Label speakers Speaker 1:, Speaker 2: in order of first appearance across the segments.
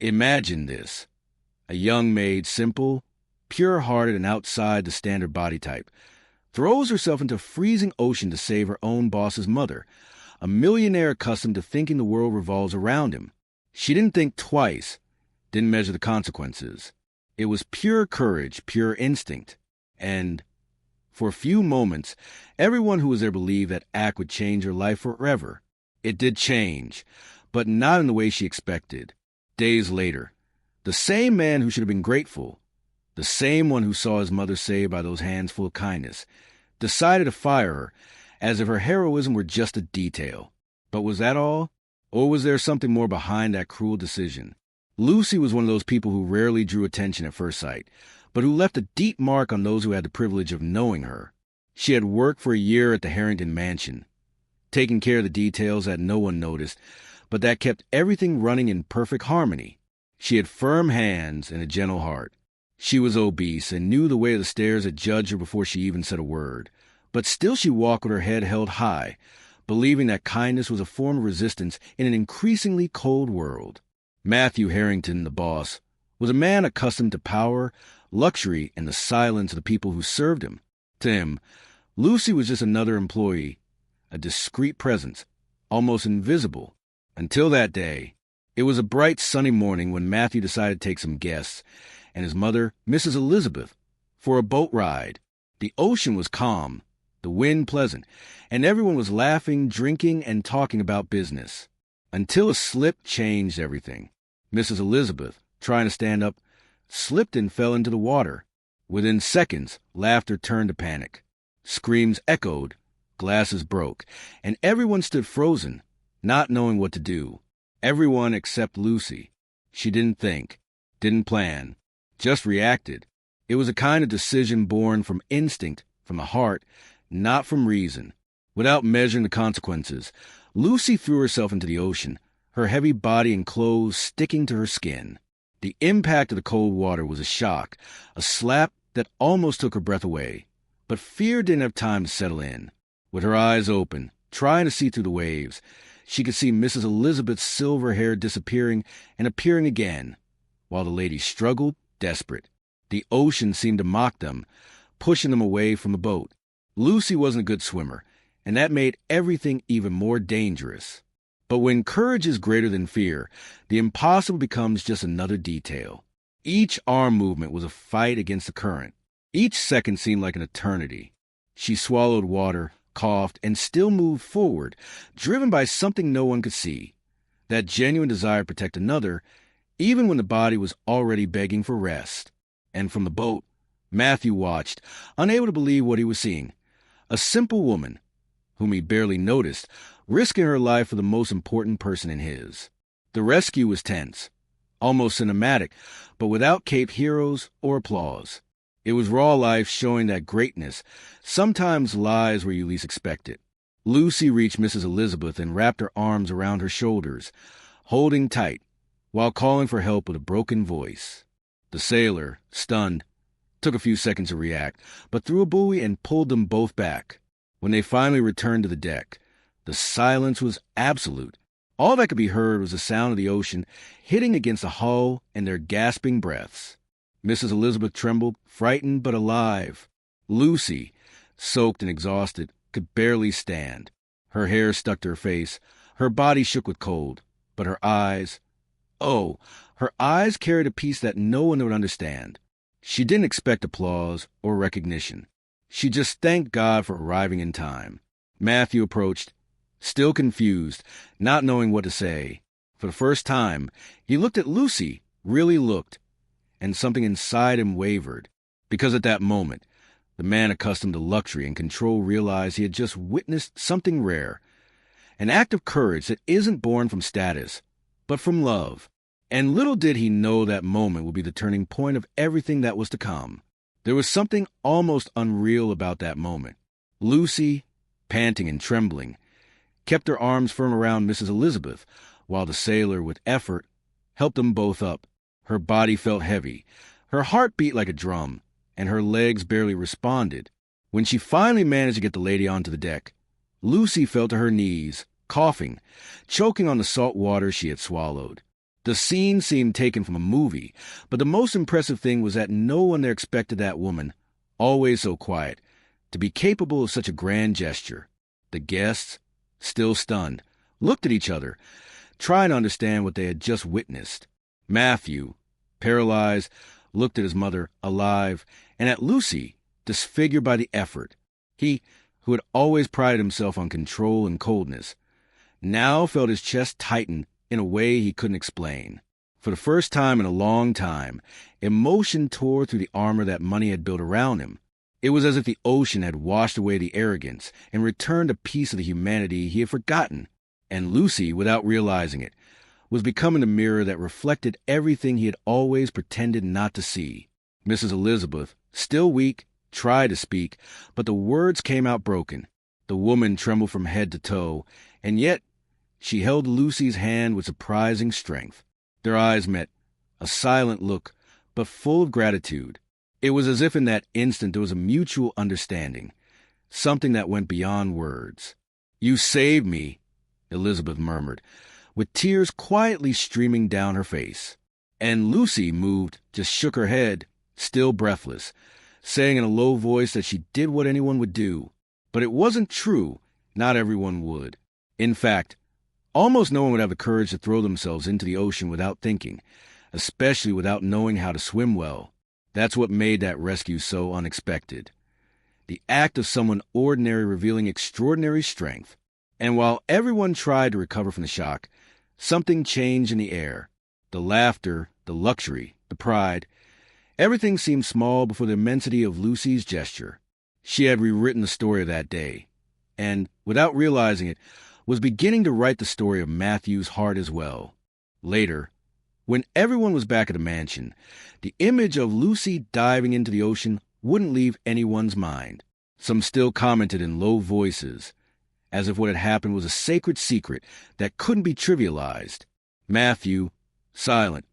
Speaker 1: Imagine this. A young maid, simple, pure-hearted, and outside the standard body type, throws herself into a freezing ocean to save her own boss's mother, a millionaire accustomed to thinking the world revolves around him. She didn't think twice, didn't measure the consequences. It was pure courage, pure instinct. And for a few moments, everyone who was there believed that act would change her life forever. It did change, but not in the way she expected. Days later, the same man who should have been grateful, the same one who saw his mother saved by those hands full of kindness, decided to fire her, as if her heroism were just a detail. But was that all? Or was there something more behind that cruel decision? Lucy was one of those people who rarely drew attention at first sight, but who left a deep mark on those who had the privilege of knowing her. She had worked for a year at the Harrington Mansion, taking care of the details that no one noticed, but that kept everything running in perfect harmony. She had firm hands and a gentle heart. She was obese and knew the way of the stairs had judged her before she even said a word. But still she walked with her head held high, believing that kindness was a form of resistance in an increasingly cold world. Matthew Harrington, the boss, was a man accustomed to power, luxury, and the silence of the people who served him. To him, Lucy was just another employee, a discreet presence, almost invisible. Until that day, it was a bright sunny morning when Matthew decided to take some guests, and his mother, Mrs. Elizabeth, for a boat ride. The ocean was calm, the wind pleasant, and everyone was laughing, drinking, and talking about business. Until a slip changed everything. Mrs. Elizabeth, trying to stand up, slipped and fell into the water. Within seconds, laughter turned to panic. Screams echoed, glasses broke, and everyone stood frozen, not knowing what to do. Everyone except Lucy. She didn't think, didn't plan, just reacted. It was a kind of decision born from instinct, from the heart, not from reason. Without measuring the consequences, Lucy threw herself into the ocean, her heavy body and clothes sticking to her skin. The impact of the cold water was a shock, a slap that almost took her breath away. But fear didn't have time to settle in. With her eyes open, trying to see through the waves, she could see Mrs. Elizabeth's silver hair disappearing and appearing again, while the lady struggled, desperate. The ocean seemed to mock them, pushing them away from the boat. Lucy wasn't a good swimmer, and that made everything even more dangerous. But when courage is greater than fear, the impossible becomes just another detail. Each arm movement was a fight against the current. Each second seemed like an eternity. She swallowed water, coughed, and still moved forward, driven by something no one could see, that genuine desire to protect another, even when the body was already begging for rest. And from the boat, Matthew watched, unable to believe what he was seeing. A simple woman, whom he barely noticed, risking her life for the most important person in his. The rescue was tense, almost cinematic, but without caped heroes or applause. It was raw life showing that greatness sometimes lies where you least expect it. Lucy reached Mrs. Elizabeth and wrapped her arms around her shoulders, holding tight, while calling for help with a broken voice. The sailor, stunned, took a few seconds to react, but threw a buoy and pulled them both back. When they finally returned to the deck, the silence was absolute. All that could be heard was the sound of the ocean hitting against the hull and their gasping breaths. Mrs. Elizabeth trembled, frightened but alive. Lucy, soaked and exhausted, could barely stand. Her hair stuck to her face, her body shook with cold, but her eyes, her eyes carried a peace that no one would understand. She didn't expect applause or recognition. She just thanked God for arriving in time. Matthew approached, still confused, not knowing what to say. For the first time, he looked at Lucy, really looked, and something inside him wavered, because at that moment, the man accustomed to luxury and control realized he had just witnessed something rare, an act of courage that isn't born from status, but from love. And little did he know that moment would be the turning point of everything that was to come. There was something almost unreal about that moment. Lucy, panting and trembling, kept her arms firm around Mrs. Elizabeth, while the sailor, with effort, helped them both up. Her body felt heavy, her heart beat like a drum, and her legs barely responded. When she finally managed to get the lady onto the deck, Lucy fell to her knees, coughing, choking on the salt water she had swallowed. The scene seemed taken from a movie, but the most impressive thing was that no one there expected that woman, always so quiet, to be capable of such a grand gesture. The guests, still stunned, looked at each other, trying to understand what they had just witnessed. Matthew, paralyzed, looked at his mother, alive, and at Lucy, disfigured by the effort. He, who had always prided himself on control and coldness, now felt his chest tighten in a way he couldn't explain. For the first time in a long time, emotion tore through the armor that money had built around him. It was as if the ocean had washed away the arrogance and returned a piece of the humanity he had forgotten. And Lucy, without realizing it, was becoming the mirror that reflected everything he had always pretended not to see. Mrs. Elizabeth, still weak, tried to speak, but the words came out broken. The woman trembled from head to toe, and yet she held Lucy's hand with surprising strength. Their eyes met, a silent look, but full of gratitude. It was as if in that instant there was a mutual understanding, something that went beyond words. "You saved me," Elizabeth murmured, with tears quietly streaming down her face. And Lucy, moved, just shook her head, still breathless, saying in a low voice that she did what anyone would do. But it wasn't true. Not everyone would. In fact, almost no one would have the courage to throw themselves into the ocean without thinking, especially without knowing how to swim well. That's what made that rescue so unexpected. The act of someone ordinary revealing extraordinary strength. And while everyone tried to recover from the shock, something changed in the air. The laughter, the luxury, the pride. Everything seemed small before the immensity of Lucy's gesture. She had rewritten the story of that day, and, without realizing it, was beginning to write the story of Matthew's heart as well. Later, when everyone was back at the mansion, the image of Lucy diving into the ocean wouldn't leave anyone's mind. Some still commented in low voices, as if what had happened was a sacred secret that couldn't be trivialized. Matthew, silent,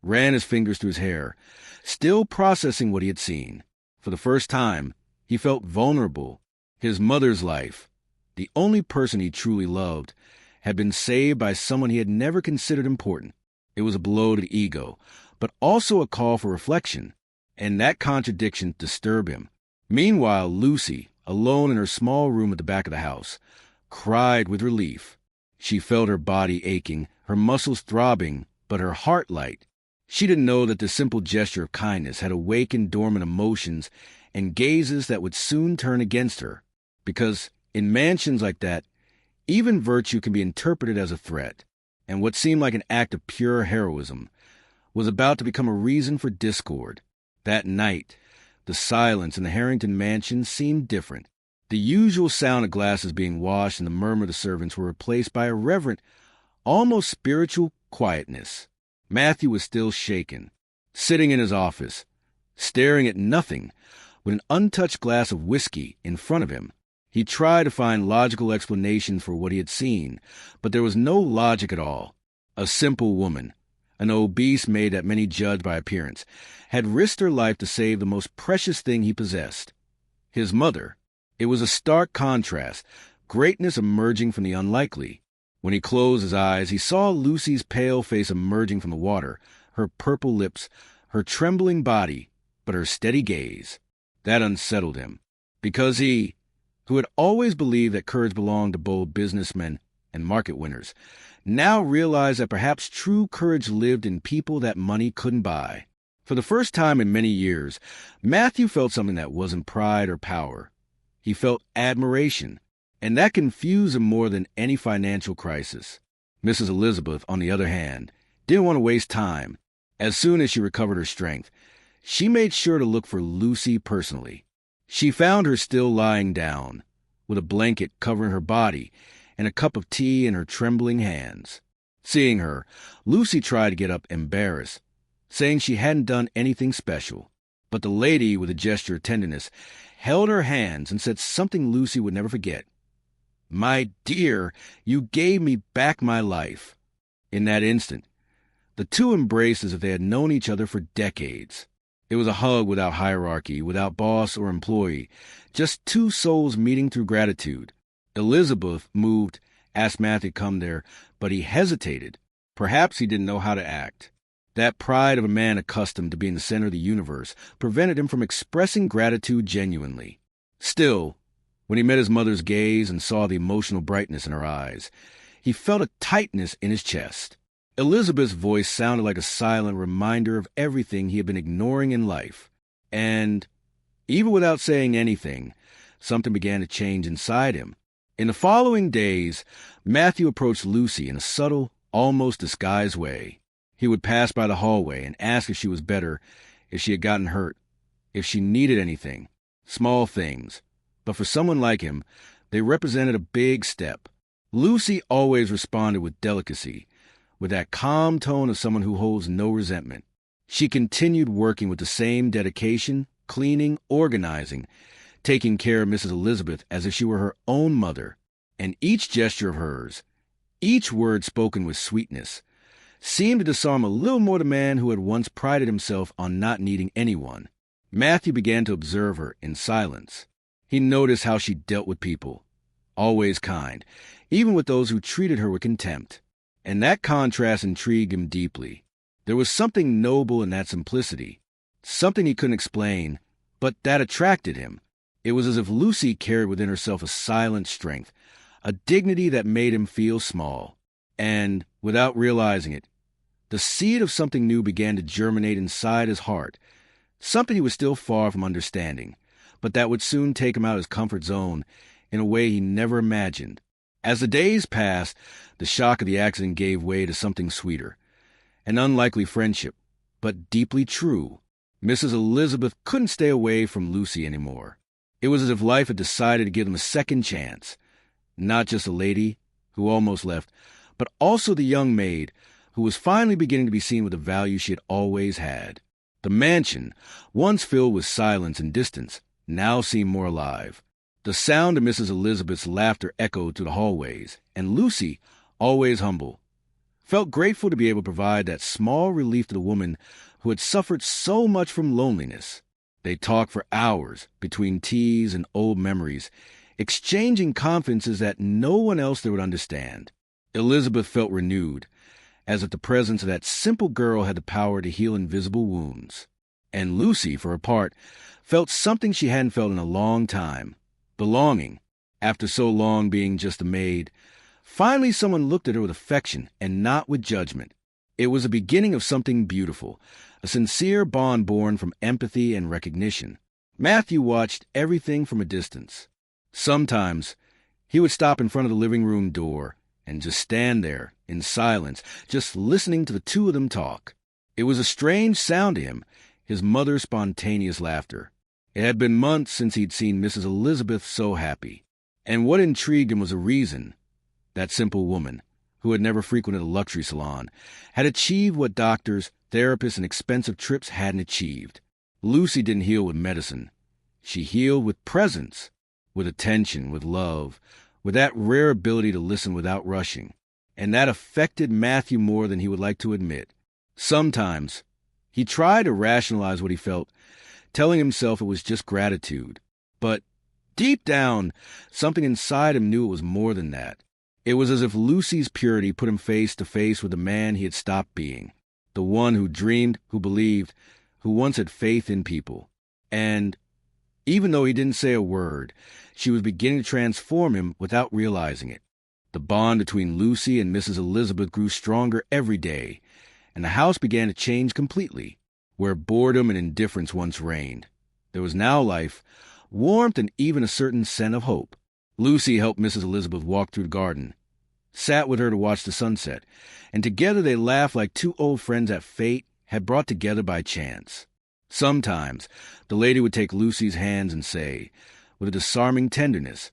Speaker 1: ran his fingers through his hair, still processing what he had seen. For the first time, he felt vulnerable. His mother's life, the only person he truly loved, had been saved by someone he had never considered important. It was a blow to the ego, but also a call for reflection, and that contradiction disturbed him. Meanwhile, Lucy, alone in her small room at the back of the house, cried with relief. She felt her body aching, her muscles throbbing, but her heart light. She didn't know that the simple gesture of kindness had awakened dormant emotions and gazes that would soon turn against her. Because in mansions like that, even virtue can be interpreted as a threat, and what seemed like an act of pure heroism was about to become a reason for discord. That night, the silence in the Harrington mansion seemed different. The usual sound of glasses being washed and the murmur of the servants were replaced by a reverent, almost spiritual quietness. Matthew was still shaken, sitting in his office, staring at nothing, with an untouched glass of whiskey in front of him. He tried to find logical explanations for what he had seen, but there was no logic at all. A simple woman, an obese maid that many judged by appearance, had risked her life to save the most precious thing he possessed. His mother. It was a stark contrast, greatness emerging from the unlikely. When he closed his eyes, he saw Lucy's pale face emerging from the water, her purple lips, her trembling body, but her steady gaze. That unsettled him, because he, who had always believed that courage belonged to bold businessmen and market winners, now realized that perhaps true courage lived in people that money couldn't buy. For the first time in many years, Matthew felt something that wasn't pride or power. He felt admiration, and that confused him more than any financial crisis. Mrs. Elizabeth, on the other hand, didn't want to waste time. As soon as she recovered her strength, she made sure to look for Lucy personally. She found her still lying down, with a blanket covering her body and a cup of tea in her trembling hands. Seeing her, Lucy tried to get up embarrassed, saying she hadn't done anything special. But the lady, with a gesture of tenderness, held her hands and said something Lucy would never forget. "My dear, you gave me back my life." In that instant, the two embraced as if they had known each other for decades. It was a hug without hierarchy, without boss or employee, just two souls meeting through gratitude. Elizabeth, moved, asked Matthew to come there, but he hesitated. Perhaps he didn't know how to act. That pride of a man accustomed to being the center of the universe prevented him from expressing gratitude genuinely. Still, when he met his mother's gaze and saw the emotional brightness in her eyes, he felt a tightness in his chest. Elizabeth's voice sounded like a silent reminder of everything he had been ignoring in life. And, even without saying anything, something began to change inside him. In the following days, Matthew approached Lucy in a subtle, almost disguised way. He would pass by the hallway and ask if she was better, if she had gotten hurt, if she needed anything. Small things. But for someone like him, they represented a big step. Lucy always responded with delicacy, with that calm tone of someone who holds no resentment. She continued working with the same dedication, cleaning, organizing, taking care of Mrs. Elizabeth as if she were her own mother. And each gesture of hers, each word spoken with sweetness, seemed to disarm a little more the man who had once prided himself on not needing anyone. Matthew began to observe her in silence. He noticed how she dealt with people, always kind, even with those who treated her with contempt. And that contrast intrigued him deeply. There was something noble in that simplicity, something he couldn't explain, but that attracted him. It was as if Lucy carried within herself a silent strength, a dignity that made him feel small. And, without realizing it, the seed of something new began to germinate inside his heart, something he was still far from understanding, but that would soon take him out of his comfort zone in a way he never imagined. As the days passed, the shock of the accident gave way to something sweeter, an unlikely friendship, but deeply true. Mrs. Elizabeth couldn't stay away from Lucy anymore. It was as if life had decided to give them a second chance. Not just a lady, who almost left, but also the young maid, who was finally beginning to be seen with the value she had always had. The mansion, once filled with silence and distance, now seemed more alive. The sound of Mrs. Elizabeth's laughter echoed through the hallways, and Lucy, always humble, felt grateful to be able to provide that small relief to the woman who had suffered so much from loneliness. They talked for hours, between teas and old memories, exchanging confidences that no one else there would understand. Elizabeth felt renewed, as if the presence of that simple girl had the power to heal invisible wounds. And Lucy, for her part, felt something she hadn't felt in a long time. Belonging, after so long being just a maid. Finally, someone looked at her with affection and not with judgment. It was the beginning of something beautiful, a sincere bond born from empathy and recognition. Matthew watched everything from a distance. Sometimes, he would stop in front of the living room door and just stand there, in silence, just listening to the two of them talk. It was a strange sound to him, his mother's spontaneous laughter. It had been months since he'd seen Mrs. Elizabeth so happy. And what intrigued him was a reason. That simple woman, who had never frequented a luxury salon, had achieved what doctors, therapists, and expensive trips hadn't achieved. Lucy didn't heal with medicine. She healed with presence, with attention, with love, with that rare ability to listen without rushing. And that affected Matthew more than he would like to admit. Sometimes, he tried to rationalize what he felt, telling himself it was just gratitude. But deep down, something inside him knew it was more than that. It was as if Lucy's purity put him face to face with the man he had stopped being, the one who dreamed, who believed, who once had faith in people. And even though he didn't say a word, she was beginning to transform him without realizing it. The bond between Lucy and Mrs. Elizabeth grew stronger every day, and the house began to change completely. Where boredom and indifference once reigned, there was now life, warmth, and even a certain scent of hope. Lucy helped Mrs. Elizabeth walk through the garden, sat with her to watch the sunset, and together they laughed like two old friends that fate had brought together by chance. Sometimes the lady would take Lucy's hands and say, with a disarming tenderness,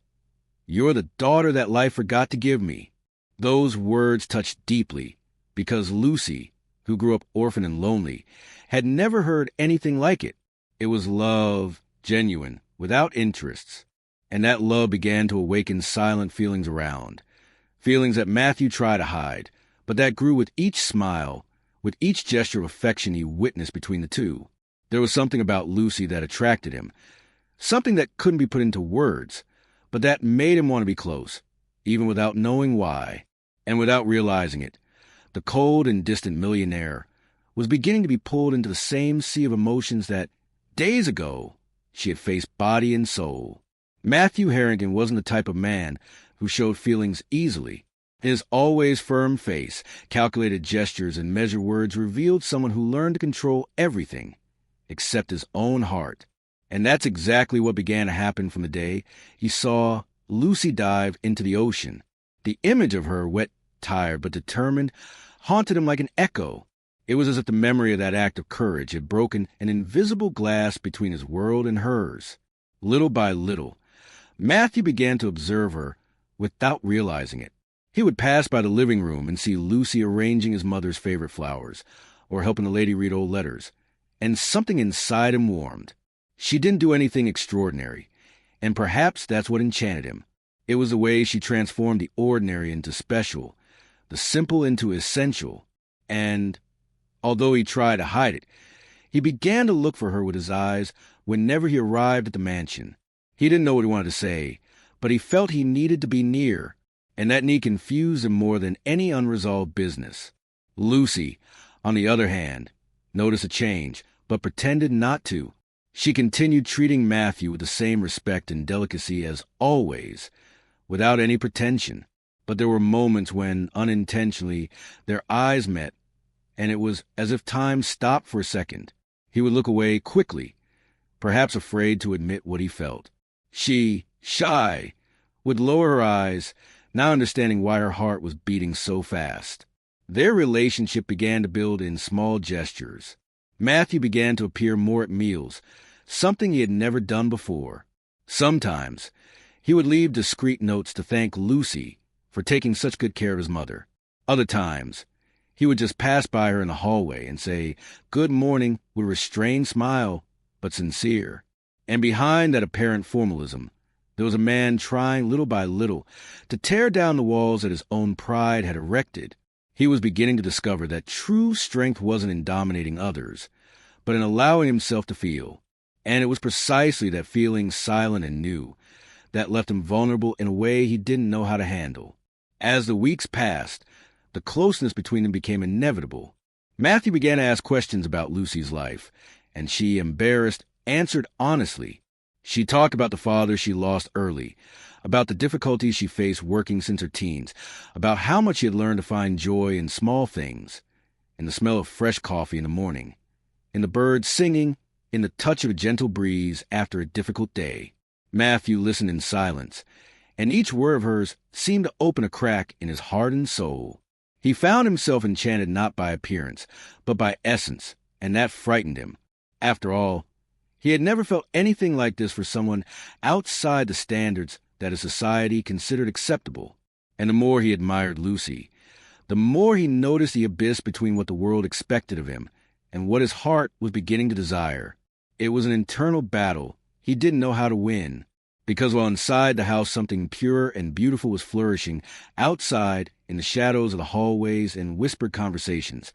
Speaker 1: "You're the daughter that life forgot to give me." Those words touched deeply, because Lucy, who grew up orphaned and lonely, had never heard anything like it. It was love, genuine, without interests. And that love began to awaken silent feelings around, feelings that Matthew tried to hide, but that grew with each smile, with each gesture of affection he witnessed between the two. There was something about Lucy that attracted him, something that couldn't be put into words, but that made him want to be close, even without knowing why. And without realizing it, The cold and distant millionaire was beginning to be pulled into the same sea of emotions that, days ago, she had faced body and soul. Matthew Harrington wasn't the type of man who showed feelings easily. His always firm face, calculated gestures, and measured words revealed someone who learned to control everything except his own heart. And that's exactly what began to happen from the day he saw Lucy dive into the ocean. The image of her, wet, tired, but determined, haunted him like an echo. It was as if the memory of that act of courage had broken an invisible glass between his world and hers. Little by little, Matthew began to observe her without realizing it. He would pass by the living room and see Lucy arranging his mother's favorite flowers, or helping the lady read old letters, and something inside him warmed. She didn't do anything extraordinary, and perhaps that's what enchanted him. It was the way she transformed the ordinary into special, the simple into essential, and, although he tried to hide it, he began to look for her with his eyes whenever he arrived at the mansion. He didn't know what he wanted to say, but he felt he needed to be near, and that need confused him more than any unresolved business. Lucy, on the other hand, noticed a change, but pretended not to. She continued treating Matthew with the same respect and delicacy as always, without any pretension. But there were moments when, unintentionally, their eyes met, and it was as if time stopped for a second. He would look away quickly, perhaps afraid to admit what he felt. She, shy, would lower her eyes, now understanding why her heart was beating so fast. Their relationship began to build in small gestures. Matthew began to appear more at meals, something he had never done before. Sometimes, he would leave discreet notes to thank Lucy for taking such good care of his mother. Other times, he would just pass by her in the hallway and say, "Good morning," with a restrained smile, but sincere. And behind that apparent formalism, there was a man trying little by little to tear down the walls that his own pride had erected. He was beginning to discover that true strength wasn't in dominating others, but in allowing himself to feel. And it was precisely that feeling, silent and new, that left him vulnerable in a way he didn't know how to handle. As the weeks passed, the closeness between them became inevitable. Matthew began to ask questions about Lucy's life, and she, embarrassed, answered honestly. She talked about the father she lost early, about the difficulties she faced working since her teens, about how much she had learned to find joy in small things, in the smell of fresh coffee in the morning, in the birds singing, in the touch of a gentle breeze after a difficult day. Matthew listened in silence, and each word of hers seemed to open a crack in his hardened soul. He found himself enchanted not by appearance, but by essence, and that frightened him. After all, he had never felt anything like this for someone outside the standards that his society considered acceptable. And the more he admired Lucy, the more he noticed the abyss between what the world expected of him and what his heart was beginning to desire. It was an internal battle he didn't know how to win, because while inside the house something pure and beautiful was flourishing, outside, in the shadows of the hallways and whispered conversations,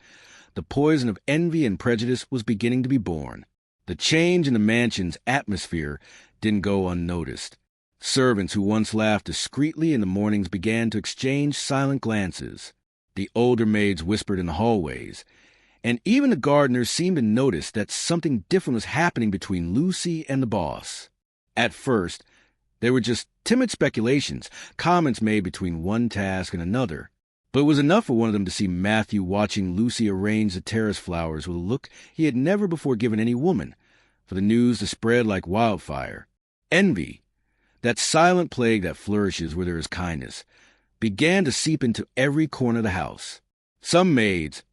Speaker 1: the poison of envy and prejudice was beginning to be born. The change in the mansion's atmosphere didn't go unnoticed. Servants who once laughed discreetly in the mornings began to exchange silent glances. The older maids whispered in the hallways, and even the gardeners seemed to notice that something different was happening between Lucy and the boss. At first, they were just timid speculations, comments made between one task and another. But it was enough for one of them to see Matthew watching Lucy arrange the terrace flowers with a look he had never before given any woman, for the news to spread like wildfire. Envy, that silent plague that flourishes where there is kindness, began to seep into every corner of the house. Some maids,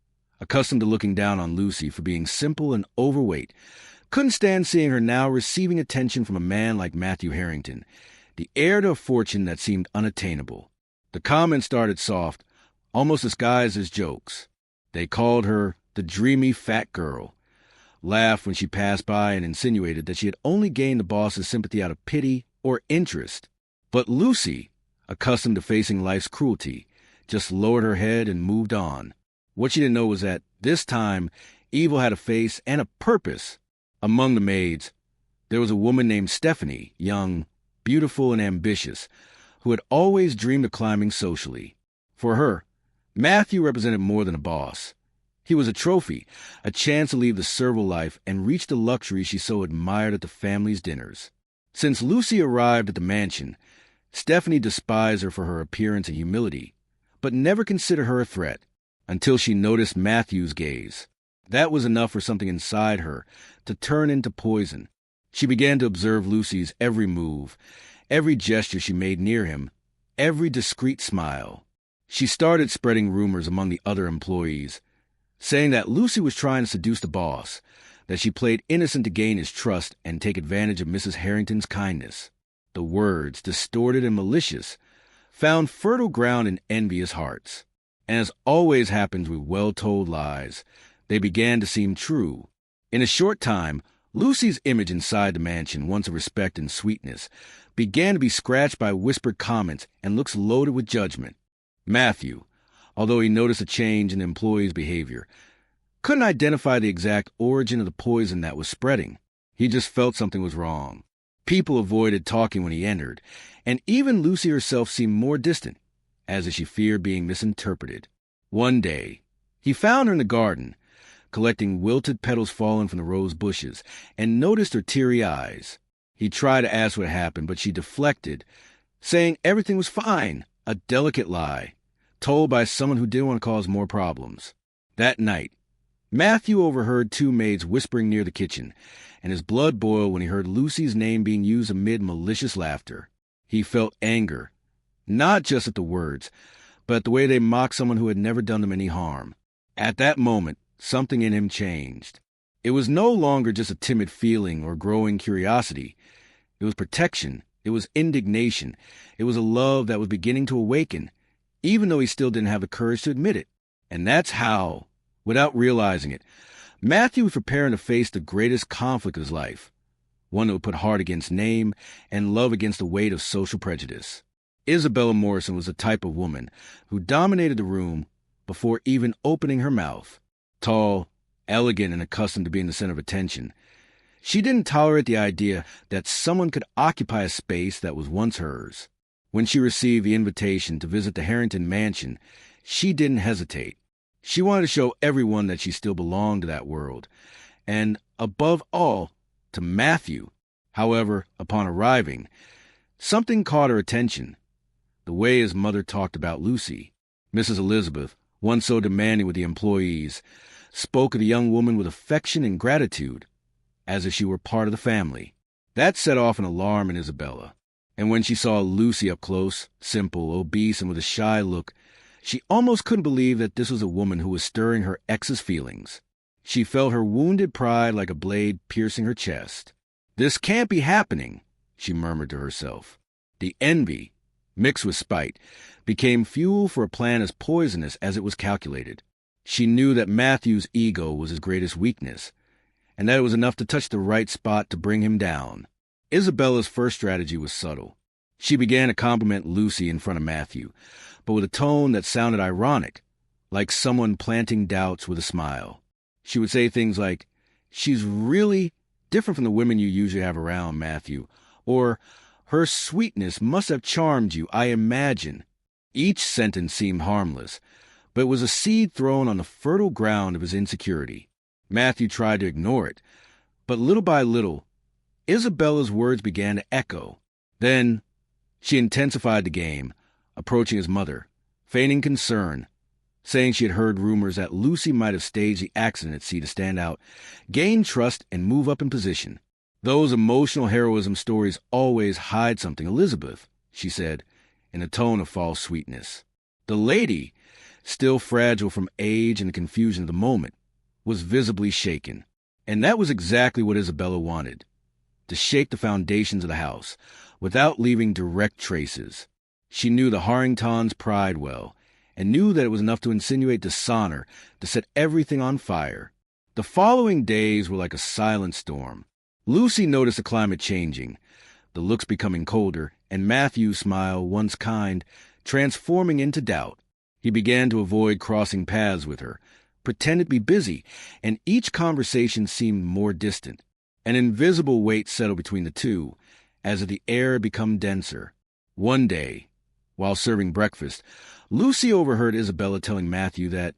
Speaker 1: accustomed to looking down on Lucy for being simple and overweight, couldn't stand seeing her now receiving attention from a man like Matthew Harrington, the heir to a fortune that seemed unattainable. The comments started soft, almost disguised as jokes. They called her the dreamy fat girl, laughed when she passed by, and insinuated that she had only gained the boss's sympathy out of pity or interest. But Lucy, accustomed to facing life's cruelty, just lowered her head and moved on. What she didn't know was that, this time, evil had a face and a purpose. Among the maids, there was a woman named Stephanie, young, beautiful, and ambitious, who had always dreamed of climbing socially. For her, Matthew represented more than a boss. He was a trophy, a chance to leave the servile life and reach the luxury she so admired at the family's dinners. Since Lucy arrived at the mansion, Stephanie despised her for her appearance and humility, but never considered her a threat, until she noticed Matthew's gaze. That was enough for something inside her to turn into poison. She began to observe Lucy's every move, every gesture she made near him, every discreet smile. She started spreading rumors among the other employees, saying that Lucy was trying to seduce the boss, that she played innocent to gain his trust and take advantage of Mrs. Harrington's kindness. The words, distorted and malicious, found fertile ground in envious hearts. And as always happens with well-told lies, they began to seem true. In a short time, Lucy's image inside the mansion, once of respect and sweetness, began to be scratched by whispered comments and looks loaded with judgment. Matthew, although he noticed a change in the employees' behavior, couldn't identify the exact origin of the poison that was spreading. He just felt something was wrong. People avoided talking when he entered, and even Lucy herself seemed more distant, as if she feared being misinterpreted. One day, he found her in the garden, collecting wilted petals fallen from the rose bushes, and noticed her teary eyes. He tried to ask what happened, but she deflected, saying everything was fine, a delicate lie, told by someone who didn't want to cause more problems. That night, Matthew overheard two maids whispering near the kitchen, and his blood boiled when he heard Lucy's name being used amid malicious laughter. He felt anger, not just at the words, but at the way they mocked someone who had never done them any harm. At that moment, something in him changed. It was no longer just a timid feeling or growing curiosity. It was protection. It was indignation. It was a love that was beginning to awaken, even though he still didn't have the courage to admit it. And that's how, without realizing it, Matthew was preparing to face the greatest conflict of his life, one that would put heart against name and love against the weight of social prejudice. Isabella Morrison was the type of woman who dominated the room before even opening her mouth. Tall, elegant, and accustomed to being the center of attention, she didn't tolerate the idea that someone could occupy a space that was once hers. When she received the invitation to visit the Harrington mansion, she didn't hesitate. She wanted to show everyone that she still belonged to that world, and, above all, to Matthew. However, upon arriving, something caught her attention. The way his mother talked about Lucy. Mrs. Elizabeth, once so demanding with the employees, spoke of the young woman with affection and gratitude, as if she were part of the family. That set off an alarm in Isabella, and when she saw Lucy up close, simple, obese, and with a shy look, she almost couldn't believe that this was a woman who was stirring her ex's feelings. She felt her wounded pride like a blade piercing her chest. "This can't be happening," she murmured to herself. The envy, mixed with spite, became fuel for a plan as poisonous as it was calculated. She knew that Matthew's ego was his greatest weakness, and that it was enough to touch the right spot to bring him down. Isabella's first strategy was subtle. She began to compliment Lucy in front of Matthew, but with a tone that sounded ironic, like someone planting doubts with a smile. She would say things like, "She's really different from the women you usually have around, Matthew," or, "Her sweetness must have charmed you, I imagine." Each sentence seemed harmless, but it was a seed thrown on the fertile ground of his insecurity. Matthew tried to ignore it, but little by little, Isabella's words began to echo. Then she intensified the game, approaching his mother, feigning concern, saying she had heard rumors that Lucy might have staged the accident at sea to stand out, gain trust, and move up in position. "Those emotional heroism stories always hide something, Elizabeth," she said, in a tone of false sweetness. The lady, still fragile from age and the confusion of the moment, was visibly shaken. And that was exactly what Isabella wanted, to shake the foundations of the house, without leaving direct traces. She knew the Harringtons' pride well, and knew that it was enough to insinuate dishonor, to set everything on fire. The following days were like a silent storm. Lucy noticed the climate changing, the looks becoming colder, and Matthew's smile, once kind, transforming into doubt. He began to avoid crossing paths with her, pretended to be busy, and each conversation seemed more distant. An invisible weight settled between the two, as if the air had become denser. One day, While serving breakfast, Lucy overheard Isabella telling Matthew that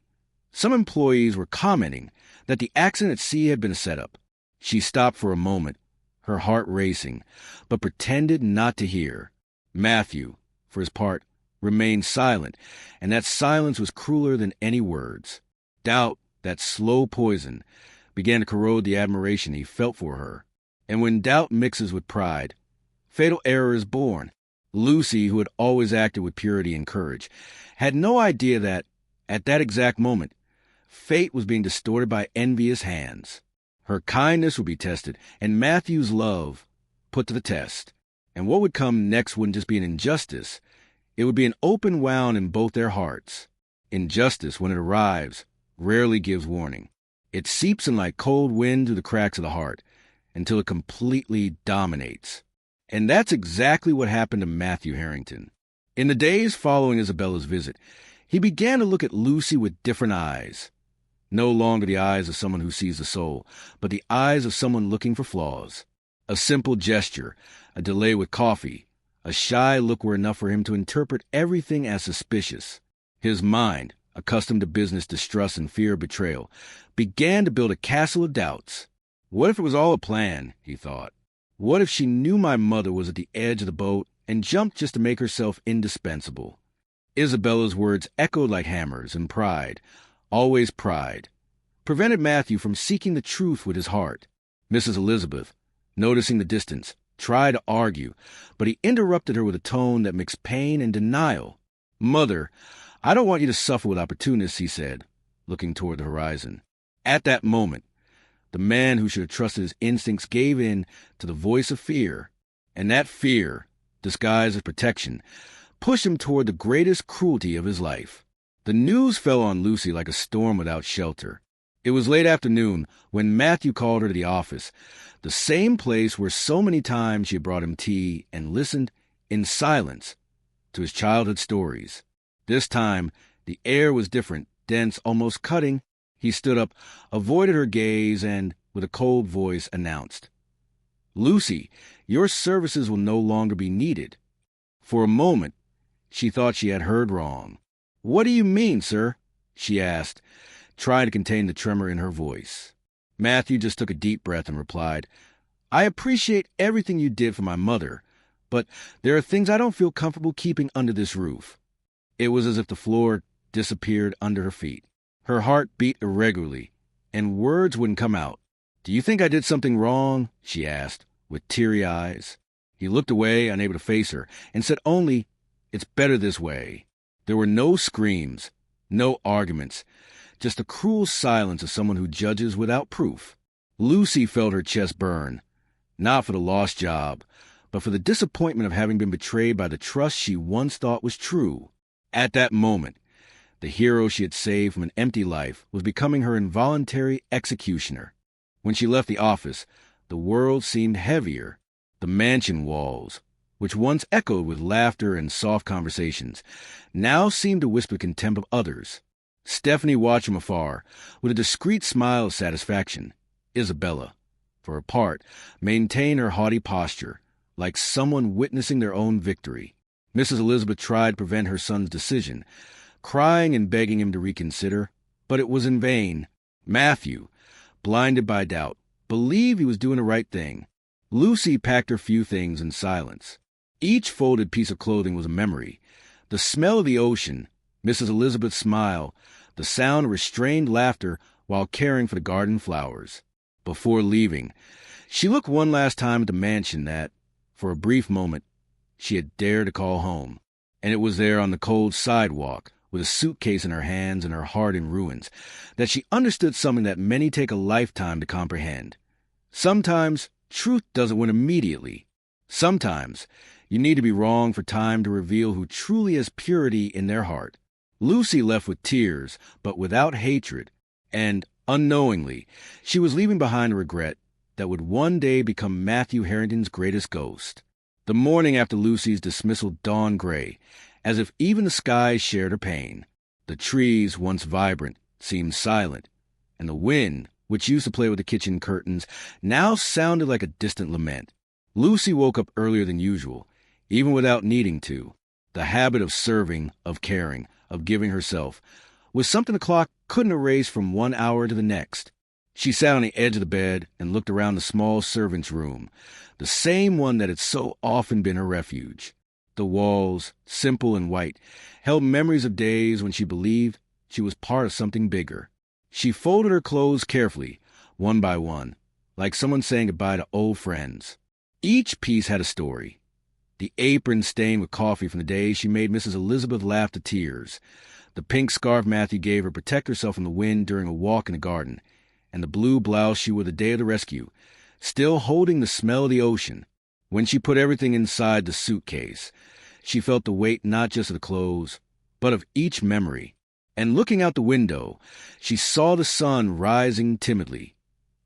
Speaker 1: some employees were commenting that the accident at sea had been a setup. She stopped for a moment, her heart racing, but pretended not to hear. Matthew, for his part, remained silent, and that silence was crueler than any words. Doubt, that slow poison, began to corrode the admiration he felt for her. And when doubt mixes with pride, fatal error is born. Lucy, who had always acted with purity and courage, had no idea that, at that exact moment, fate was being distorted by envious hands. Her kindness would be tested, and Matthew's love put to the test. And what would come next wouldn't just be an injustice. It would be an open wound in both their hearts. Injustice, when it arrives, rarely gives warning. It seeps in like cold wind through the cracks of the heart, until it completely dominates. And that's exactly what happened to Matthew Harrington. In the days following Isabella's visit, he began to look at Lucy with different eyes. No longer the eyes of someone who sees the soul, but the eyes of someone looking for flaws. A simple gesture, a delay with coffee, a shy look were enough for him to interpret everything as suspicious. His mind, accustomed to business distrust and fear of betrayal, began to build a castle of doubts. What if it was all a plan, he thought. What if she knew my mother was at the edge of the boat and jumped just to make herself indispensable? Isabella's words echoed like hammers, and pride, always pride, prevented Matthew from seeking the truth with his heart. Mrs. Elizabeth, noticing the distance, tried to argue, but he interrupted her with a tone that mixed pain and denial. "Mother, I don't want you to suffer with opportunists," he said, looking toward the horizon. At that moment, the man who should have trusted his instincts gave in to the voice of fear, and that fear, disguised as protection, pushed him toward the greatest cruelty of his life. The news fell on Lucy like a storm without shelter. It was late afternoon when Matthew called her to the office, the same place where so many times she had brought him tea and listened in silence to his childhood stories. This time, the air was different, dense, almost cutting. He stood up, avoided her gaze, and, with a cold voice, announced, "Lucy, your services will no longer be needed." For a moment, she thought she had heard wrong. "What do you mean, sir?" she asked, trying to contain the tremor in her voice. Matthew just took a deep breath and replied, "I appreciate everything you did for my mother, but there are things I don't feel comfortable keeping under this roof." It was as if the floor disappeared under her feet. Her heart beat irregularly, and words wouldn't come out. "Do you think I did something wrong?" she asked, with teary eyes. He looked away, unable to face her, and said only, "It's better this way." There were no screams, no arguments, just the cruel silence of someone who judges without proof. Lucy felt her chest burn, not for the lost job, but for the disappointment of having been betrayed by the trust she once thought was true. At that moment, the hero she had saved from an empty life was becoming her involuntary executioner. When she left the office, the world seemed heavier. The mansion walls, which once echoed with laughter and soft conversations, now seemed to whisper contempt of others. Stephanie watched from afar, with a discreet smile of satisfaction. Isabella, for her part, maintained her haughty posture, like someone witnessing their own victory. Mrs. Elizabeth tried to prevent her son's decision, crying and begging him to reconsider, but it was in vain. Matthew, blinded by doubt, believed he was doing the right thing. Lucy packed her few things in silence. Each folded piece of clothing was a memory. The smell of the ocean, Mrs. Elizabeth's smile, the sound of restrained laughter while caring for the garden flowers. Before leaving, she looked one last time at the mansion that, for a brief moment, she had dared to call home. And it was there on the cold sidewalk, with a suitcase in her hands and her heart in ruins, that she understood something that many take a lifetime to comprehend. Sometimes truth doesn't win immediately. Sometimes you need to be wrong for time to reveal who truly has purity in their heart. Lucy left with tears, but without hatred, and, unknowingly, she was leaving behind a regret that would one day become Matthew Harrington's greatest ghost. The morning after Lucy's dismissal dawned gray, as if even the skies shared her pain. The trees, once vibrant, seemed silent, and the wind, which used to play with the kitchen curtains, now sounded like a distant lament. Lucy woke up earlier than usual, even without needing to. The habit of serving, of caring, of giving herself, was something the clock couldn't erase from 1 hour to the next. She sat on the edge of the bed and looked around the small servant's room, the same one that had so often been her refuge. The walls, simple and white, held memories of days when she believed she was part of something bigger. She folded her clothes carefully, one by one, like someone saying goodbye to old friends. Each piece had a story. The apron stained with coffee from the day she made Mrs. Elizabeth laugh to tears, the pink scarf Matthew gave her to protect herself from the wind during a walk in the garden, and the blue blouse she wore the day of the rescue, still holding the smell of the ocean. When she put everything inside the suitcase, she felt the weight not just of the clothes, but of each memory. And looking out the window, she saw the sun rising timidly,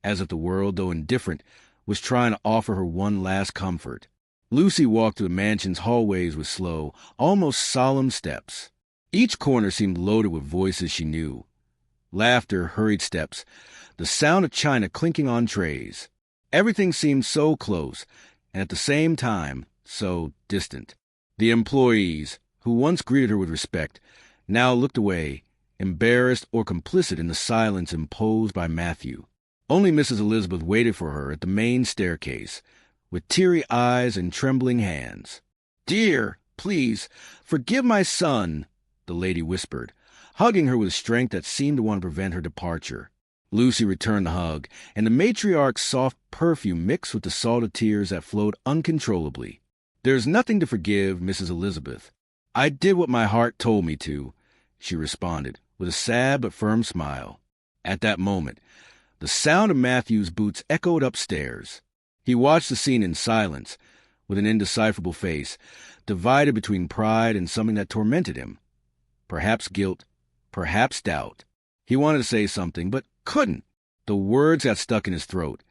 Speaker 1: as if the world, though indifferent, was trying to offer her one last comfort. Lucy walked through the mansion's hallways with slow, almost solemn steps. Each corner seemed loaded with voices she knew. Laughter, hurried steps, the sound of china clinking on trays. Everything seemed so close, and at the same time, so distant. The employees, who once greeted her with respect, now looked away, embarrassed or complicit in the silence imposed by Matthew. Only Mrs. Elizabeth waited for her at the main staircase, with teary eyes and trembling hands. "Dear, please, forgive my son," the lady whispered, hugging her with a strength that seemed to want to prevent her departure. Lucy returned the hug, and the matriarch's soft perfume mixed with the salt of tears that flowed uncontrollably. "There's nothing to forgive, Mrs. Elizabeth. I did what my heart told me to," she responded, with a sad but firm smile. At that moment, the sound of Matthew's boots echoed upstairs. He watched the scene in silence, with an indecipherable face, divided between pride and something that tormented him. Perhaps guilt, perhaps doubt. He wanted to say something, but couldn't. The words got stuck in his throat,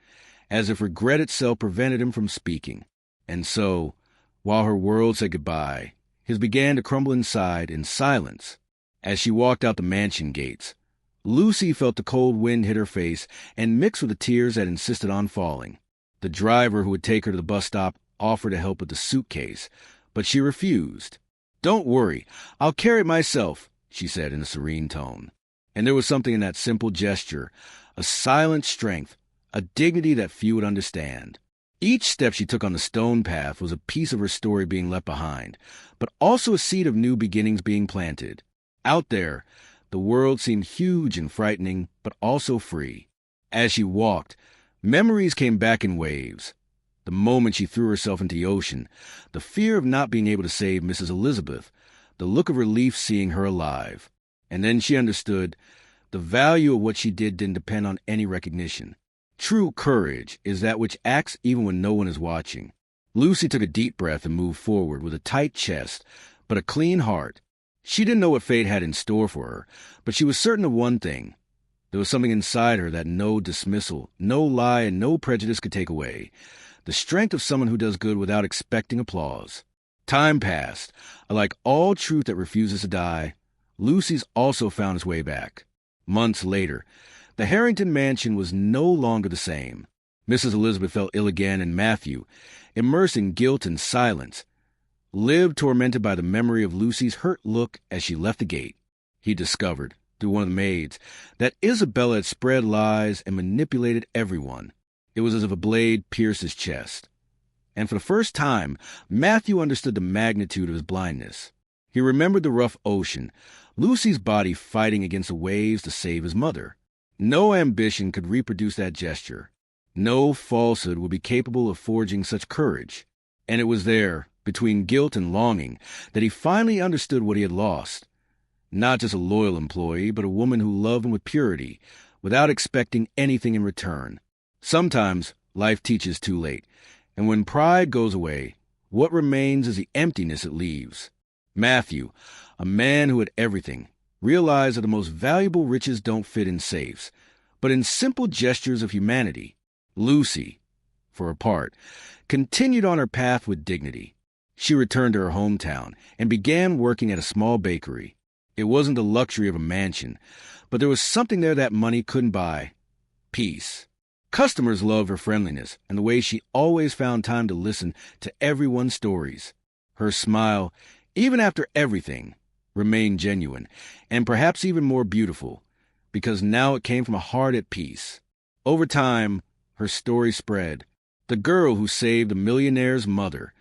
Speaker 1: as if regret itself prevented him from speaking. And so, while her world said goodbye, his began to crumble inside in silence. As she walked out the mansion gates, Lucy felt the cold wind hit her face and mix with the tears that insisted on falling. The driver who would take her to the bus stop offered to help with the suitcase, but she refused. "Don't worry, I'll carry it myself," she said in a serene tone. And there was something in that simple gesture, a silent strength, a dignity that few would understand. Each step she took on the stone path was a piece of her story being left behind, but also a seed of new beginnings being planted. Out there, the world seemed huge and frightening, but also free. As she walked, memories came back in waves. The moment she threw herself into the ocean, the fear of not being able to save Mrs. Elizabeth, the look of relief seeing her alive. And then she understood the value of what she did didn't depend on any recognition. True courage is that which acts even when no one is watching. Lucy took a deep breath and moved forward with a tight chest, but a clean heart. She didn't know what fate had in store for her, but she was certain of one thing. There was something inside her that no dismissal, no lie, and no prejudice could take away. The strength of someone who does good without expecting applause. Time passed. Like all truth that refuses to die, Lucy's also found its way back. Months later, the Harrington mansion was no longer the same. Mrs. Elizabeth fell ill again, and Matthew, immersed in guilt and silence, lived tormented by the memory of Lucy's hurt look as she left the gate. He discovered, through one of the maids, that Isabella had spread lies and manipulated everyone. It was as if a blade pierced his chest. And for the first time, Matthew understood the magnitude of his blindness. He remembered the rough ocean, Lucy's body fighting against the waves to save his mother. No ambition could reproduce that gesture. No falsehood would be capable of forging such courage. And it was there, between guilt and longing, that he finally understood what he had lost. Not just a loyal employee, but a woman who loved him with purity, without expecting anything in return. Sometimes life teaches too late, and when pride goes away, what remains is the emptiness it leaves. Matthew, a man who had everything, realized that the most valuable riches don't fit in safes, but in simple gestures of humanity. Lucy, for her part, continued on her path with dignity. She returned to her hometown and began working at a small bakery. It wasn't the luxury of a mansion, but there was something there that money couldn't buy: peace. Customers loved her friendliness and the way she always found time to listen to everyone's stories. Her smile, even after everything, remained genuine, and perhaps even more beautiful, because now it came from a heart at peace. Over time, her story spread. The girl who saved a millionaire's mother,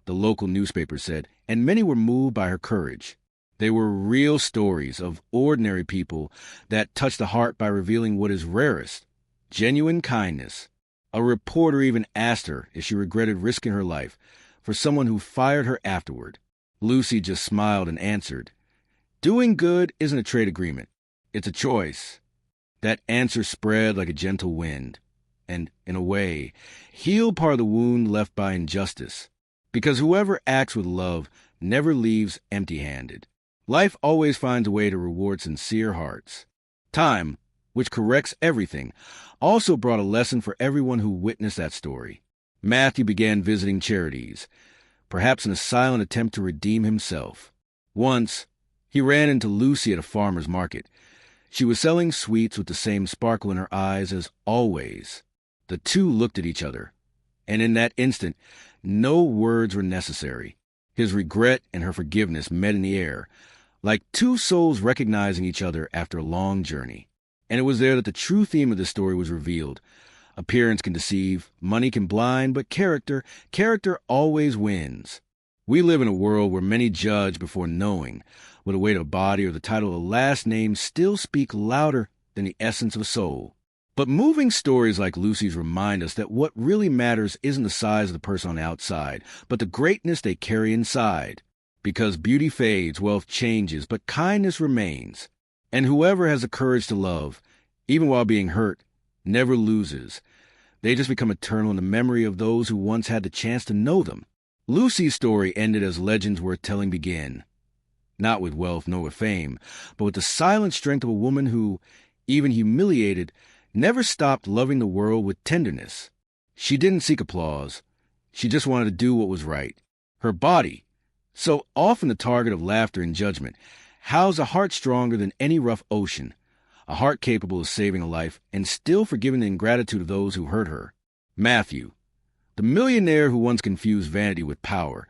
Speaker 1: the local newspaper said, and many were moved by her courage. They were real stories of ordinary people that touched the heart by revealing what is rarest, genuine kindness. A reporter even asked her if she regretted risking her life for someone who fired her afterward. Lucy just smiled and answered, "Doing good isn't a trade agreement. It's a choice." That answer spread like a gentle wind, and, in a way, healed part of the wound left by injustice. Because whoever acts with love never leaves empty-handed. Life always finds a way to reward sincere hearts. Time, which corrects everything, also brought a lesson for everyone who witnessed that story. Matthew began visiting charities, perhaps in a silent attempt to redeem himself. Once, he ran into Lucy at a farmer's market. She was selling sweets with the same sparkle in her eyes as always. The two looked at each other, and in that instant, no words were necessary. His regret and her forgiveness met in the air, like two souls recognizing each other after a long journey. And it was there that the true theme of the story was revealed. Appearance can deceive, money can blind, but character always wins. We live in a world where many judge before knowing, where the weight of a body or the title of a last name still speak louder than the essence of a soul. But moving stories like Lucy's remind us that what really matters isn't the size of the person on the outside, but the greatness they carry inside. Because beauty fades, wealth changes, but kindness remains. And whoever has the courage to love, even while being hurt, never loses. They just become eternal in the memory of those who once had the chance to know them. Lucy's story ended as legends worth telling begin. Not with wealth nor with fame, but with the silent strength of a woman who, even humiliated, never stopped loving the world with tenderness. She didn't seek applause. She just wanted to do what was right. Her body, so often the target of laughter and judgment, housed a heart stronger than any rough ocean, a heart capable of saving a life and still forgiving the ingratitude of those who hurt her. Matthew, the millionaire who once confused vanity with power,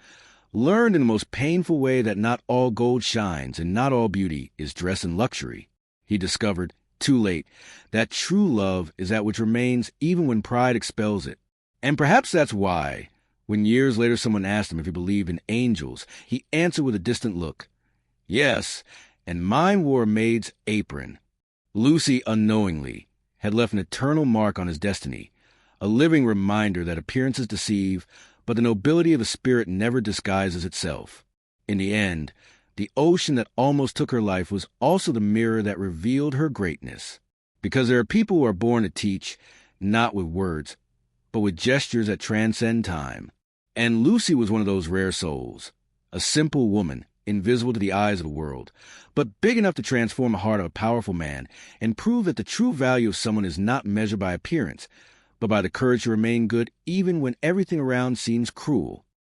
Speaker 1: learned in the most painful way that not all gold shines and not all beauty is dressed in luxury. He discovered, too late, that true love is that which remains even when pride expels it. And perhaps that's why, when years later someone asked him if he believed in angels, he answered with a distant look, "Yes, and mine wore a maid's apron." Lucy, unknowingly, had left an eternal mark on his destiny, a living reminder that appearances deceive, but the nobility of the spirit never disguises itself. In the end, the ocean that almost took her life was also the mirror that revealed her greatness. Because there are people who are born to teach, not with words, but with gestures that transcend time. And Lucy was one of those rare souls, a simple woman, invisible to the eyes of the world, but big enough to transform the heart of a powerful man and prove that the true value of someone is not measured by appearance, but by the courage to remain good even when everything around seems cruel.